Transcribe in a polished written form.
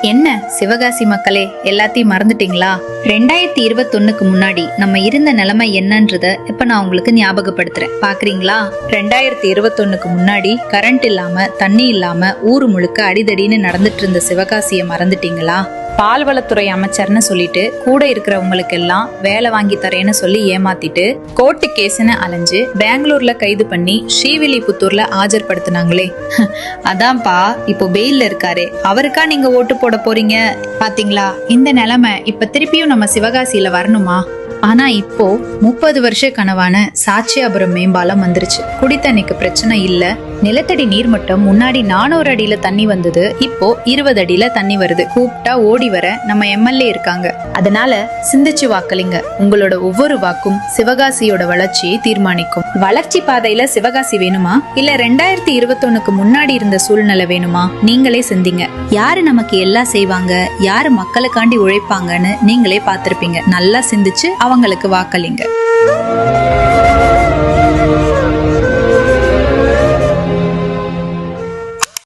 என்ன சிவகாசி மக்களே, எல்லாத்தையும் மறந்துட்டீங்களா? 2021க்கு முன்னாடி நம்ம இருந்த நிலைமை என்னன்றத இப்ப நான் உங்களுக்கு ஞாபகப்படுத்துறேன், பாக்குறீங்களா? 2021க்கு முன்னாடி கரண்ட் இல்லாம தண்ணி இல்லாம ஊரு முழுக்க அடிதடின்னு நடந்துட்டு இருந்த சிவகாசியை மறந்துட்டீங்களா? பால்வளத்துறை அமைச்சர்னு சொல்லிட்டு கூட இருக்கிறவங்களுக்கு எல்லாம் வேலை வாங்கி தரேன்னு சொல்லி ஏமாத்திட்டு கோர்ட்டு கேஸ்னு அலைஞ்சு பெங்களூர்ல கைது பண்ணி ஸ்ரீவில்லிபுத்தூர்ல ஆஜர்படுத்தினாங்களே, அதான்ப்பா இப்போ பெயில்ல இருக்காரு. அவருக்கா நீங்க ஓட்டு போட போறீங்க? பாத்தீங்களா இந்த நிலைமை இப்ப திருப்பியும் நம்ம சிவகாசியில வரணுமா? ஆனா இப்போ 30 வருஷ கனவான சாட்சியாபுரம் மேம்பாலம் வந்துருச்சு. குடித்தண்ணிக்கு பிரச்சனை இல்ல. நிலத்தடி நீர்மட்டம் முன்னாடி 400 அடியில தண்ணி வந்தது, இப்போ 20 அடியில தண்ணி வருது. கூப்பிட்டா ஓடி வர நம்ம எம்எல்ஏ இருக்காங்க. அதனால சிந்திச்சு வாக்களிங்க. உங்களோட ஒவ்வொரு வாக்கும் சிவகாசியோட வளர்ச்சியை தீர்மானிக்கும். வளர்ச்சி பாதையில சிவகாசி வேணுமா, இல்ல 2021க்கு முன்னாடி இருந்த சூழ்நிலை வேணுமா? நீங்களே சிந்திங்க. யாரு நமக்கு எல்லாம் செய்வாங்க, யாரு மக்களுக்காண்டி உழைப்பாங்கன்னு நீங்களே பார்த்திருப்பீங்க. நல்லா சிந்திச்சு அவங்களுக்கு வாக்களிங்க.